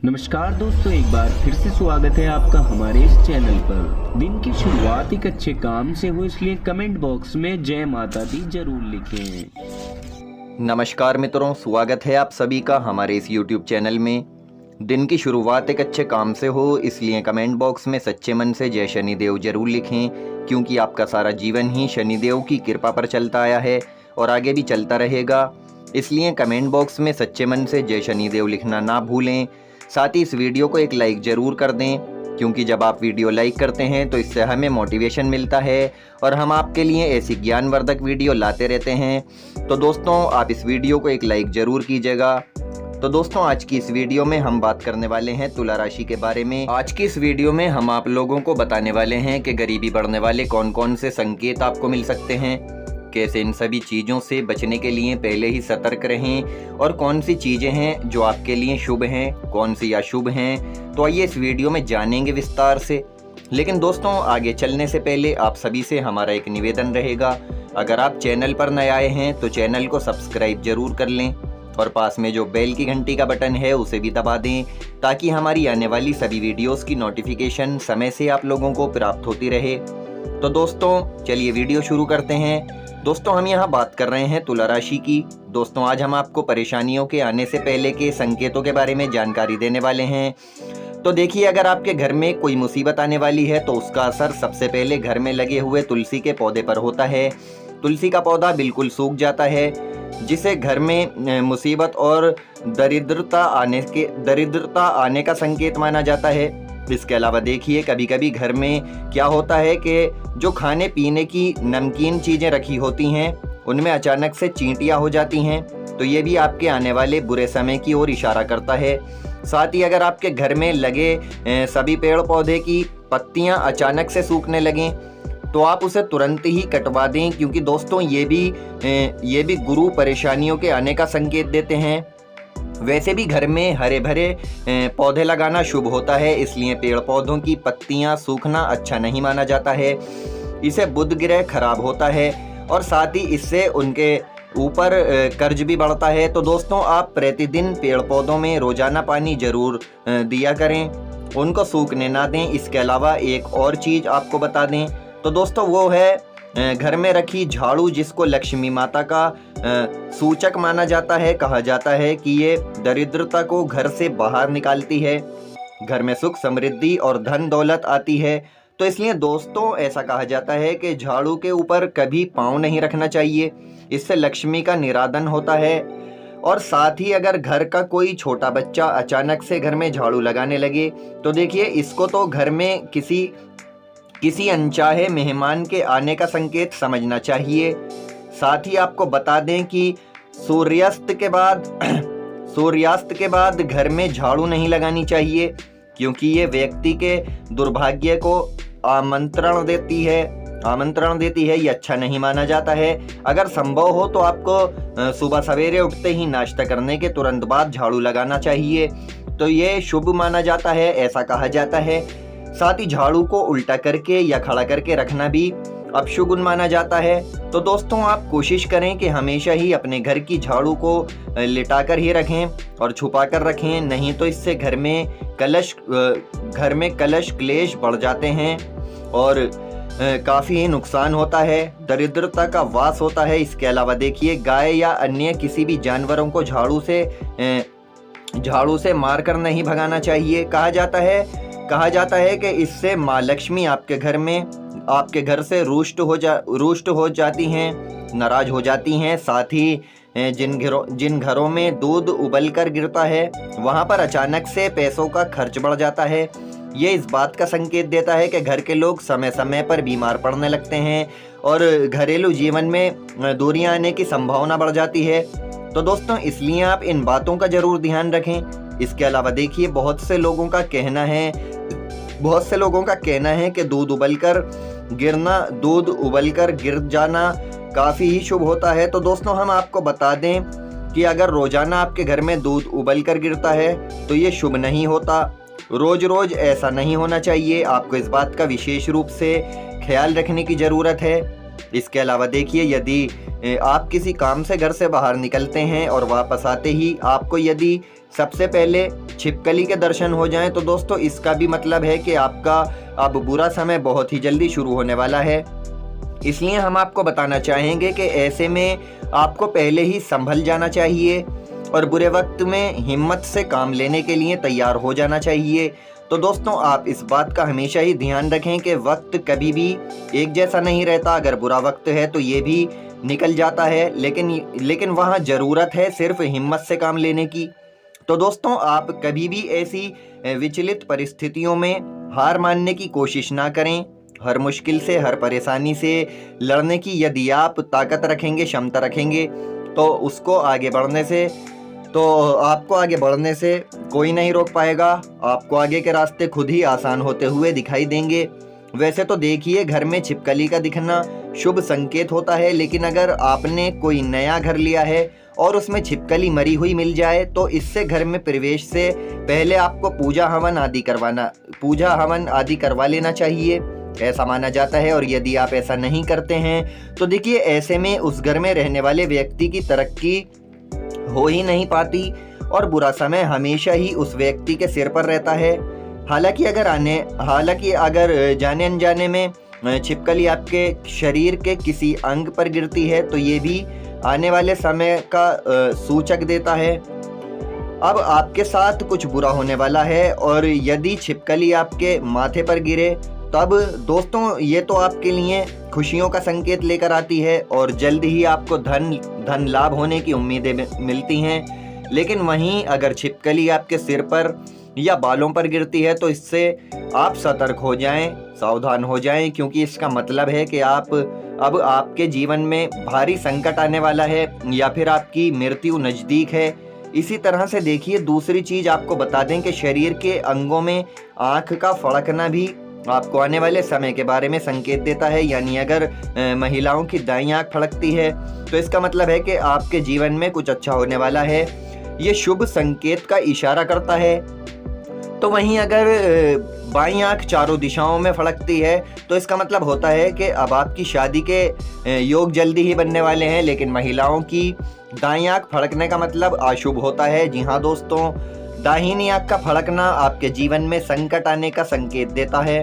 नमस्कार दोस्तों, एक बार फिर से स्वागत है आपका हमारे इस चैनल पर। दिन की शुरुआत एक अच्छे काम से हो, इसलिए कमेंट बॉक्स में जय माता दी जरूर लिखें। नमस्कार मित्रों, स्वागत है आप सभी का हमारे इस YouTube चैनल में। दिन की शुरुआत एक अच्छे काम से हो, इसलिए कमेंट बॉक्स में सच्चे मन से जय शनिदेव जरूर लिखें, क्योंकि आपका सारा जीवन ही शनिदेव की कृपा पर चलता आया है और आगे भी चलता रहेगा। इसलिए कमेंट बॉक्स में सच्चे मन से जय शनिदेव लिखना ना भूलें। साथ ही इस वीडियो को एक लाइक ज़रूर कर दें, क्योंकि जब आप वीडियो लाइक करते हैं तो इससे हमें मोटिवेशन मिलता है और हम आपके लिए ऐसी ज्ञानवर्धक वीडियो लाते रहते हैं। तो दोस्तों, आप इस वीडियो को एक लाइक ज़रूर कीजिएगा। तो दोस्तों, आज की इस वीडियो में हम बात करने वाले हैं तुला राशि के बारे में। आज की इस वीडियो में हम आप लोगों को बताने वाले हैं कि गरीबी बढ़ने वाले कौन कौन से संकेत आपको मिल सकते हैं, कैसे इन सभी चीज़ों से बचने के लिए पहले ही सतर्क रहें और कौन सी चीज़ें हैं जो आपके लिए शुभ हैं, कौन सी अशुभ हैं। तो आइए इस वीडियो में जानेंगे विस्तार से। लेकिन दोस्तों, आगे चलने से पहले आप सभी से हमारा एक निवेदन रहेगा, अगर आप चैनल पर नए आए हैं तो चैनल को सब्सक्राइब जरूर कर लें और पास में जो बेल की घंटी का बटन है उसे भी दबा दें, ताकि हमारी आने वाली सभी वीडियोज़ की नोटिफिकेशन समय से आप लोगों को प्राप्त होती रहे। तो दोस्तों, चलिए वीडियो शुरू करते हैं। दोस्तों, हम यहाँ बात कर रहे हैं तुला राशि की। दोस्तों, आज हम आपको परेशानियों के आने से पहले के संकेतों के बारे में जानकारी देने वाले हैं। तो देखिए, अगर आपके घर में कोई मुसीबत आने वाली है तो उसका असर सबसे पहले घर में लगे हुए तुलसी के पौधे पर होता है। तुलसी का पौधा बिल्कुल सूख जाता है, जिसे घर में मुसीबत और दरिद्रता आने का संकेत माना जाता है। इसके अलावा देखिए, कभी कभी घर में क्या होता है कि जो खाने पीने की नमकीन चीज़ें रखी होती हैं उनमें अचानक से चींटियां हो जाती हैं, तो ये भी आपके आने वाले बुरे समय की ओर इशारा करता है। साथ ही अगर आपके घर में लगे सभी पेड़ पौधे की पत्तियां अचानक से सूखने लगें तो आप उसे तुरंत ही कटवा दें, क्योंकि दोस्तों ये भी गुरु परेशानियों के आने का संकेत देते हैं। वैसे भी घर में हरे भरे पौधे लगाना शुभ होता है, इसलिए पेड़ पौधों की पत्तियां सूखना अच्छा नहीं माना जाता है। इसे बुध ग्रह खराब होता है और साथ ही इससे उनके ऊपर कर्ज भी बढ़ता है। तो दोस्तों, आप प्रतिदिन पेड़ पौधों में रोजाना पानी जरूर दिया करें, उनको सूखने ना दें। इसके अलावा एक और चीज़ आपको बता दें, तो दोस्तों वो है घर में रखी झाड़ू, जिसको लक्ष्मी माता का सूचक माना जाता है। कहा जाता है कि ये दरिद्रता को घर से बाहर निकालती है, घर में सुख समृद्धि और धन दौलत आती है। तो इसलिए दोस्तों, ऐसा कहा जाता है कि झाड़ू के ऊपर कभी पाँव नहीं रखना चाहिए, इससे लक्ष्मी का निरादन होता है। और साथ ही अगर घर का कोई छोटा बच्चा अचानक से घर में झाड़ू लगाने लगे तो देखिए, इसको तो घर में किसी अनचाहे मेहमान के आने का संकेत समझना चाहिए। साथ ही आपको बता दें कि सूर्यास्त के बाद घर में झाड़ू नहीं लगानी चाहिए, क्योंकि ये व्यक्ति के दुर्भाग्य को आमंत्रण देती है। ये अच्छा नहीं माना जाता है। अगर संभव हो तो आपको सुबह सवेरे उठते ही नाश्ता करने के तुरंत बाद झाड़ू लगाना चाहिए, तो ये शुभ माना जाता है, ऐसा कहा जाता है। साथ ही झाड़ू को उल्टा करके या खड़ा करके रखना भी अपशुगुन माना जाता है। तो दोस्तों, आप कोशिश करें कि हमेशा ही अपने घर की झाड़ू को लिटाकर ही रखें और छुपा कर रखें, नहीं तो इससे घर में कलश क्लेश बढ़ जाते हैं और काफ़ी ही नुकसान होता है, दरिद्रता का वास होता है। इसके अलावा देखिए, गाय या अन्य किसी भी जानवरों को झाड़ू से मारकर नहीं भगाना चाहिए। कहा जाता है कि इससे माँ लक्ष्मी आपके घर से रुष्ट हो जाती हैं, नाराज हो जाती हैं। साथ ही जिन घरों में दूध उबल कर गिरता है वहाँ पर अचानक से पैसों का खर्च बढ़ जाता है। ये इस बात का संकेत देता है कि घर के लोग समय समय पर बीमार पड़ने लगते हैं और घरेलू जीवन में दूरियां आने की संभावना बढ़ जाती है। तो दोस्तों, इसलिए आप इन बातों का जरूर ध्यान रखें। इसके अलावा देखिए, बहुत से लोगों का कहना है कि दूध उबलकर गिर जाना काफ़ी ही शुभ होता है। तो दोस्तों, हम आपको बता दें कि अगर रोजाना आपके घर में दूध उबलकर गिरता है तो ये शुभ नहीं होता। रोज रोज ऐसा नहीं होना चाहिए, आपको इस बात का विशेष रूप से ख्याल रखने की ज़रूरत है। इसके अलावा देखिए, यदि आप किसी काम से घर से बाहर निकलते हैं और वापस आते ही आपको यदि सबसे पहले छिपकली के दर्शन हो जाएं तो दोस्तों इसका भी मतलब है कि आपका अब बुरा समय बहुत ही जल्दी शुरू होने वाला है। इसलिए हम आपको बताना चाहेंगे कि ऐसे में आपको पहले ही संभल जाना चाहिए और बुरे वक्त में हिम्मत से काम लेने के लिए तैयार हो जाना चाहिए। तो दोस्तों आप इस बात का हमेशा ही ध्यान रखें कि वक्त कभी भी एक जैसा नहीं रहता। अगर बुरा वक्त है तो ये भी निकल जाता है, लेकिन वहाँ ज़रूरत है सिर्फ हिम्मत से काम लेने की। तो दोस्तों आप कभी भी ऐसी विचलित परिस्थितियों में हार मानने की कोशिश ना करें। हर मुश्किल से, हर परेशानी से लड़ने की यदि आप ताकत रखेंगे, क्षमता रखेंगे, तो आपको आगे बढ़ने से कोई नहीं रोक पाएगा। आपको आगे के रास्ते खुद ही आसान होते हुए दिखाई देंगे। वैसे तो देखिए, घर में छिपकली का दिखना शुभ संकेत होता है, लेकिन अगर आपने कोई नया घर लिया है और उसमें छिपकली मरी हुई मिल जाए तो इससे घर में प्रवेश से पहले आपको पूजा हवन आदि करवा लेना चाहिए, ऐसा माना जाता है। और यदि आप ऐसा नहीं करते हैं तो देखिए, ऐसे में उस घर में रहने वाले व्यक्ति की तरक्की हो ही नहीं पाती और बुरा समय हमेशा ही उस व्यक्ति के सिर पर रहता है। हालांकि अगर जाने अनजाने में छिपकली आपके शरीर के किसी अंग पर गिरती है तो ये भी आने वाले समय का सूचक देता है। अब आपके साथ कुछ बुरा होने वाला है और यदि छिपकली आपके माथे पर गिरे तब दोस्तों ये तो आपके लिए खुशियों का संकेत लेकर आती है और जल्द ही आपको धन लाभ होने की उम्मीदें मिलती हैं। लेकिन वहीं अगर छिपकली आपके सिर पर या बालों पर गिरती है तो इससे आप सतर्क हो जाएं, सावधान हो जाएं, क्योंकि इसका मतलब है कि अब आपके जीवन में भारी संकट आने वाला है या फिर आपकी मृत्यु नज़दीक है। इसी तरह से देखिए, दूसरी चीज़ आपको बता दें कि शरीर के अंगों में आँख का फड़कना भी आपको आने वाले समय के बारे में संकेत देता है। यानी अगर महिलाओं की दाईं आँख फड़कती है तो इसका मतलब है कि आपके जीवन में कुछ अच्छा होने वाला है, ये शुभ संकेत का इशारा करता है। तो वहीं अगर बाईं आँख चारों दिशाओं में फड़कती है तो इसका मतलब होता है कि अब आपकी शादी के योग जल्दी ही बनने वाले हैं। लेकिन महिलाओं की दाईं आँख फड़कने का मतलब अशुभ होता है। जी हाँ दोस्तों, दाहिनी आँख का फड़कना आपके जीवन में संकट आने का संकेत देता है।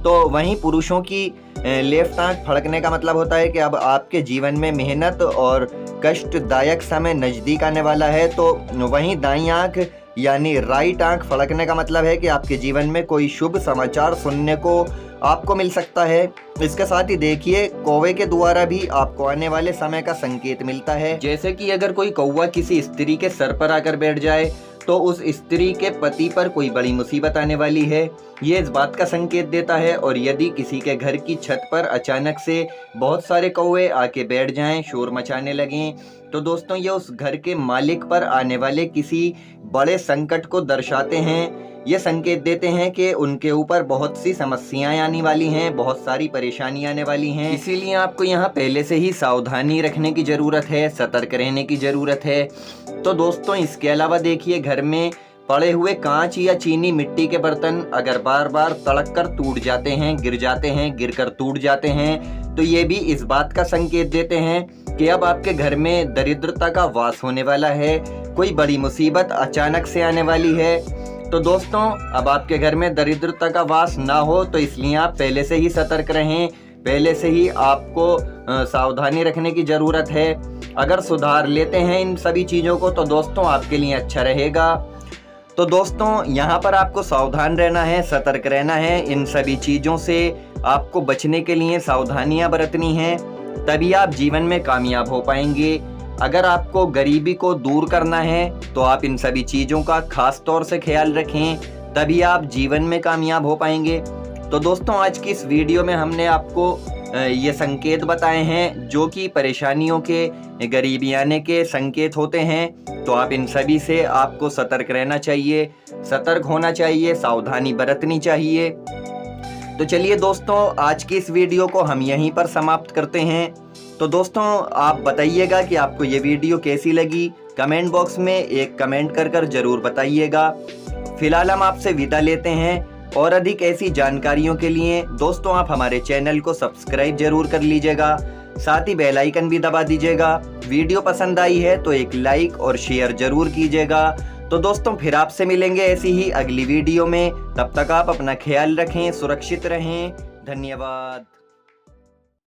तो वहीं पुरुषों की लेफ्ट आँख फड़कने का मतलब होता है कि अब आपके जीवन में मेहनत और कष्टदायक समय नज़दीक आने वाला है। तो वहीं दाईं आँख यानी राइट आँख फड़कने का मतलब है कि आपके जीवन में कोई शुभ समाचार सुनने को आपको मिल सकता है। इसके साथ ही देखिए, कौवे के द्वारा भी आपको आने वाले समय का संकेत मिलता है। जैसे कि अगर कोई कौवा किसी स्त्री के सर पर आकर बैठ जाए तो उस स्त्री के पति पर कोई बड़ी मुसीबत आने वाली है, ये इस बात का संकेत देता है। और यदि किसी के घर की छत पर अचानक से बहुत सारे कौवे आके बैठ जाएं, शोर मचाने लगें, तो दोस्तों ये उस घर के मालिक पर आने वाले किसी बड़े संकट को दर्शाते हैं। ये संकेत देते हैं कि उनके ऊपर बहुत सी समस्याएं आने वाली हैं, बहुत सारी परेशानियां आने वाली हैं। इसीलिए आपको यहाँ पहले से ही सावधानी रखने की ज़रूरत है, सतर्क रहने की ज़रूरत है। तो दोस्तों इसके अलावा देखिए, घर में पड़े हुए कांच या चीनी मिट्टी के बर्तन अगर बार बार तड़क कर टूट जाते हैं, गिर कर टूट जाते हैं, तो ये भी इस बात का संकेत देते हैं कि अब आपके घर में दरिद्रता का वास होने वाला है, कोई बड़ी मुसीबत अचानक से आने वाली है। तो दोस्तों अब आपके घर में दरिद्रता का वास ना हो तो इसलिए आप पहले से ही सतर्क रहें, पहले से ही आपको सावधानी रखने की ज़रूरत है। अगर सुधार लेते हैं इन सभी चीज़ों को तो दोस्तों आपके लिए अच्छा रहेगा। तो दोस्तों यहाँ पर आपको सावधान रहना है, सतर्क रहना है। इन सभी चीज़ों से आपको बचने के लिए सावधानियाँ बरतनी हैं, तभी आप जीवन में कामयाब हो पाएंगे। अगर आपको गरीबी को दूर करना है तो आप इन सभी चीज़ों का खास तौर से ख्याल रखें, तभी आप जीवन में कामयाब हो पाएंगे। तो दोस्तों आज की इस वीडियो में हमने आपको ये संकेत बताए हैं जो कि परेशानियों के, गरीबी आने के संकेत होते हैं। तो आप इन सभी से आपको सतर्क रहना चाहिए, सतर्क होना चाहिए, सावधानी बरतनी चाहिए। तो चलिए दोस्तों आज की इस वीडियो को हम यहीं पर समाप्त करते हैं। तो दोस्तों आप बताइएगा कि आपको ये वीडियो कैसी लगी, कमेंट बॉक्स में एक कमेंट कर ज़रूर बताइएगा। फिलहाल हम आपसे विदा लेते हैं और अधिक ऐसी जानकारियों के लिए दोस्तों आप हमारे चैनल को सब्सक्राइब जरूर कर लीजिएगा, साथ ही बेल आइकन भी दबा दीजिएगा। वीडियो पसंद आई है तो एक लाइक और शेयर जरूर कीजिएगा। तो दोस्तों फिर आपसे मिलेंगे ऐसी ही अगली वीडियो में। तब तक आप अपना ख्याल रखें, सुरक्षित रहें। धन्यवाद।